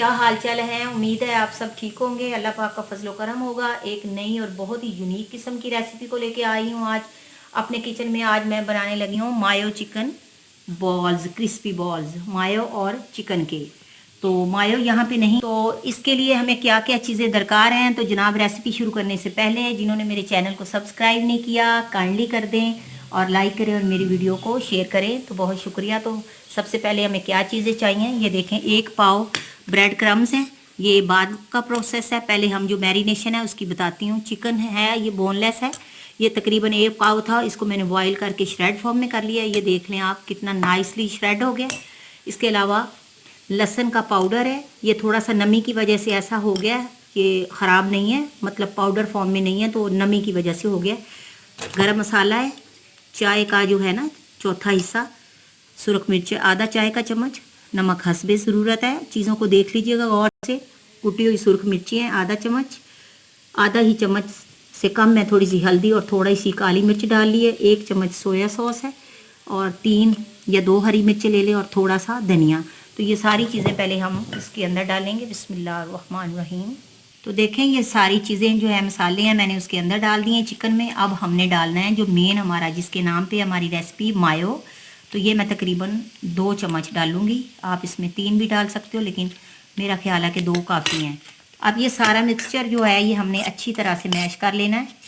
क्या हाल चाल है। उम्मीद है आप सब ठीक होंगे। अल्लाह पाक का फजलो करम होगा। एक नई और बहुत ही यूनिक किस्म की रेसिपी को लेके आई हूँ आज अपने किचन में। आज मैं बनाने लगी हूँ मायो चिकन बॉल्स, क्रिस्पी बॉल्स मायो और चिकन के। तो मायो यहाँ पे नहीं, तो इसके लिए हमें क्या क्या चीज़ें दरकार हैं। तो जनाब, रेसिपी शुरू करने से पहले जिन्होंने मेरे चैनल को सब्सक्राइब नहीं किया काइंडली कर दें और लाइक करें और मेरी वीडियो को शेयर करें, तो बहुत शुक्रिया। तो सबसे पहले हमें क्या चीज़ें चाहिए, ये देखें। 1 पाव ब्रेड क्रम्स हैं, ये बाद का प्रोसेस है। पहले हम जो मैरिनेशन है उसकी बताती हूँ। चिकन है, ये बोनलेस है। ये तकरीबन 1 पाव था, इसको मैंने बॉईल करके श्रेड फॉर्म में कर लिया। ये देख लें आप कितना नाइसली श्रेड हो गया। इसके अलावा लहसुन का पाउडर है, ये थोड़ा सा नमी की वजह से ऐसा हो गया, ये ख़राब नहीं है, मतलब पाउडर फॉर्म में नहीं है, तो नमी की वजह से हो गया। गरम मसाला है, चाय का जो है ना चौथा हिस्सा, सुरख मिर्च आधा चाय का चम्मच, नमक हस्बे ज़रूरत है। चीज़ों को देख लीजिएगा गौर से। कुटी हुई सुरख मिर्ची है आधा चम्मच, आधा ही चम्मच से कम में थोड़ी सी हल्दी और थोड़ी सी काली मिर्च डाल ली है। 1 चम्मच सोया सॉस है और 3 या 2 हरी मिर्च ले लें और थोड़ा सा धनिया। तो ये सारी चीज़ें पहले हम इसके अंदर डालेंगे। बिस्मिल्लाहिर्रहमानिर्रहीम। तो देखें, ये सारी चीज़ें जो है मसाले हैं मैंने उसके अंदर डाल दिए हैं चिकन में। अब हमने डालना है जो मेन हमारा, जिसके नाम पे हमारी रेसिपी मायो। तो ये मैं तकरीबन 2 चम्मच डालूंगी। आप इसमें 3 भी डाल सकते हो, लेकिन मेरा ख्याल है कि 2 काफ़ी हैं। अब ये सारा मिक्सचर जो है ये हमने अच्छी तरह से मैश कर लेना है।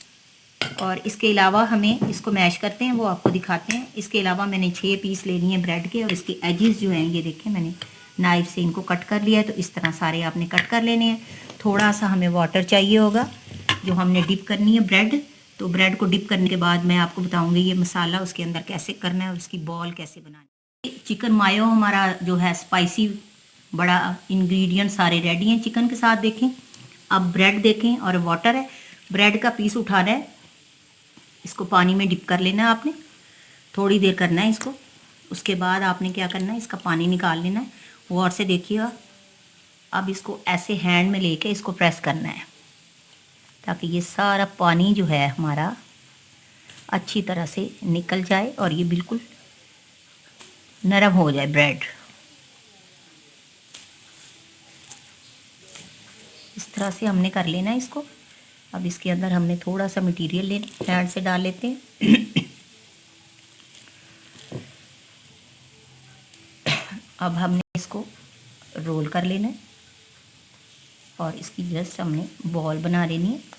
और इसके अलावा हमें इसको मैश करते हैं, वो आपको दिखाते हैं। इसके अलावा मैंने 6 पीस ले लिए हैं ब्रेड के, और इसके एजेस जो हैं ये देखें, मैंने नाइफ से इनको कट कर लिया है। तो इस तरह सारे आपने कट कर लेने हैं। थोड़ा सा हमें वाटर चाहिए होगा जो हमने डिप करनी है ब्रेड। तो ब्रेड को डिप करने के बाद मैं आपको बताऊंगी ये मसाला उसके अंदर कैसे करना है और उसकी बॉल कैसे बनानी है। चिकन मायो हमारा जो है स्पाइसी, बड़ा इंग्रेडिएंट सारे रेडी हैं चिकन के साथ। देखें, अब ब्रेड देखें और वाटर है। ब्रेड का पीस उठाना है, इसको पानी में डिप कर लेना है आपने, थोड़ी देर करना है इसको। उसके बाद आपने क्या करना है, इसका पानी निकाल लेना है। गौर से देखिएगा। अब इसको ऐसे हैंड में लेके इसको प्रेस करना है ताकि ये सारा पानी जो है हमारा अच्छी तरह से निकल जाए और ये बिल्कुल नरम हो जाए ब्रेड। इस तरह से हमने कर लेना है इसको। अब इसके अंदर हमने थोड़ा सा मटेरियल हैंड से डाल लेते हैं। अब हमने इसको रोल कर लेना है और इसकी जस्ट हमने बॉल बना लेनी है।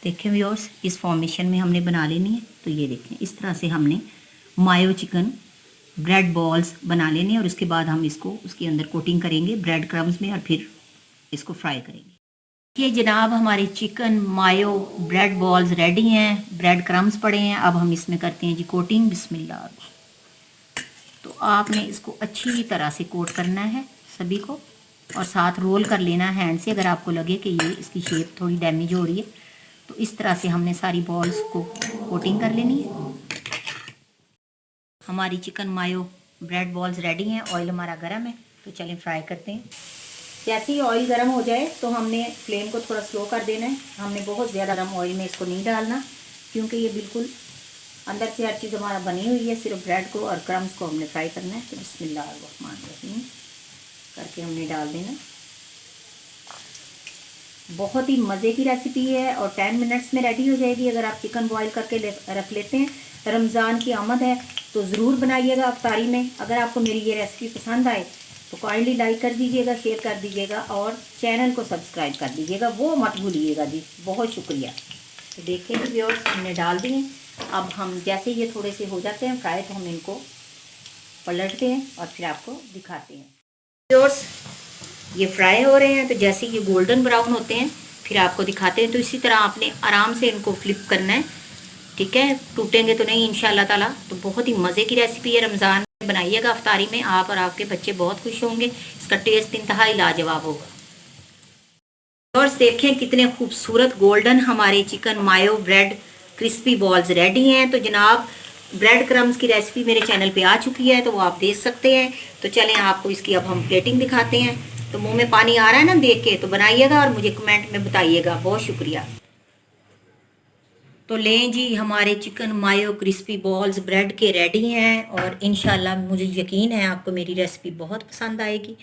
देखें व्यूअर्स, इस फॉर्मेशन में हमने बना लेनी है। तो ये देखें, इस तरह से हमने मायो चिकन ब्रेड बॉल्स बना लेने हैं। और उसके बाद हम इसको उसके अंदर कोटिंग करेंगे ब्रेड क्रम्स में और फिर इसको फ्राई करेंगे। ये जनाब हमारे चिकन मायो ब्रेड बॉल्स रेडी हैं, ब्रेड क्रम्स पड़े हैं। अब हम इसमें करते हैं जी कोटिंग। बिस्मिल्लाह। तो आपने इसको अच्छी तरह से कोट करना है सभी को, और साथ रोल कर लेना है हैंड से। अगर आपको लगे कि ये इसकी शेप थोड़ी डैमेज हो रही है, तो इस तरह से हमने सारी बॉल्स को कोटिंग कर लेनी है। हमारी चिकन मायो ब्रेड बॉल्स रेडी हैं। ऑयल हमारा गर्म है, तो चलें फ्राई करते हैं। जैसे ही ऑयल गर्म हो जाए तो हमने फ्लेम को थोड़ा स्लो कर देना है। हमने बहुत ज़्यादा गर्म ऑयल में इसको नहीं डालना, क्योंकि ये बिल्कुल अंदर से हर चीज़ हमारा बनी हुई है। सिर्फ ब्रेड को और क्रम्स को हमने फ्राई करना है। तो बिस्मिल्लाहिर्रहमानिर्रहीम करके हमने डाल देना। बहुत ही मज़े की रेसिपी है और 10 मिनट्स में रेडी हो जाएगी अगर आप चिकन बॉईल करके रख लेते हैं। रमज़ान की आमद है तो ज़रूर बनाइएगा अफ्तारी में। अगर आपको मेरी ये रेसिपी पसंद आए तो काइंडली लाइक कर दीजिएगा, शेयर कर दीजिएगा और चैनल को सब्सक्राइब कर दीजिएगा, वो मत भूलिएगा जी। बहुत शुक्रिया। तो देखिए जी व्यूअर्स, हमने डाल दिए। अब हम जैसे ये थोड़े से हो जाते हैं फ्राई, तो हम इनको पलटते हैं और फिर आपको दिखाते हैं। व्यूअर्स, ये फ्राई हो रहे हैं, तो जैसे ये गोल्डन ब्राउन होते हैं फिर आपको दिखाते हैं। तो इसी तरह आपने आराम से इनको फ्लिप करना है, ठीक है, टूटेंगे तो नहीं इंशाल्लाह ताला। तो बहुत ही मज़े की रेसिपी है, रमज़ान में बनाइएगा अफ्तारी में, आप और आपके बच्चे बहुत खुश होंगे। इसका टेस्ट इंतहाई लाजवाब होगा। और देखें कितने खूबसूरत गोल्डन हमारे चिकन मायो ब्रेड क्रिस्पी बॉल्स रेडी हैं। तो जनाब, ब्रेड क्रम्स की रेसिपी मेरे चैनल पे आ चुकी है, तो वो आप देख सकते हैं। तो चलें आपको इसकी अब हम प्लेटिंग दिखाते हैं। तो मुंह में पानी आ रहा है ना देख के, तो बनाइएगा और मुझे कमेंट में बताइएगा। बहुत शुक्रिया। तो लें जी, हमारे चिकन मायो क्रिस्पी बॉल्स ब्रेड के रेडी हैं और इंशाल्लाह मुझे यकीन है आपको मेरी रेसिपी बहुत पसंद आएगी।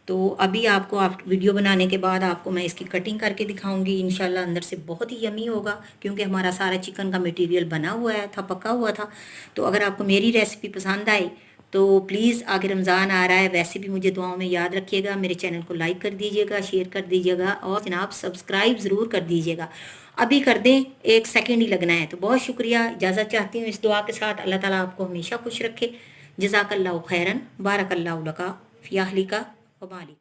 तो अभी आपको वीडियो बनाने के बाद आपको मैं इसकी कटिंग करके दिखाऊंगी। इंशाल्लाह अंदर से बहुत ही यमी होगा, क्योंकि हमारा सारा चिकन का मटेरियल बना हुआ था, पका हुआ था। तो अगर आपको मेरी रेसिपी पसंद आई तो प्लीज़, आगे रमज़ान आ रहा है, वैसे भी मुझे दुआओं में याद रखिएगा। मेरे चैनल को लाइक कर दीजिएगा, शेयर कर दीजिएगा और जनाब सब्सक्राइब ज़रूर कर दीजिएगा। अभी कर दें, 1 सेकंड ही लगना है। तो बहुत शुक्रिया, इजाज़त चाहती हूँ इस दुआ के साथ। अल्लाह ताला आपको हमेशा खुश रखे। जज़ाकल्लाहु खैरन, बारकल्लाहु लका फ़ी अहलिका व मालिक।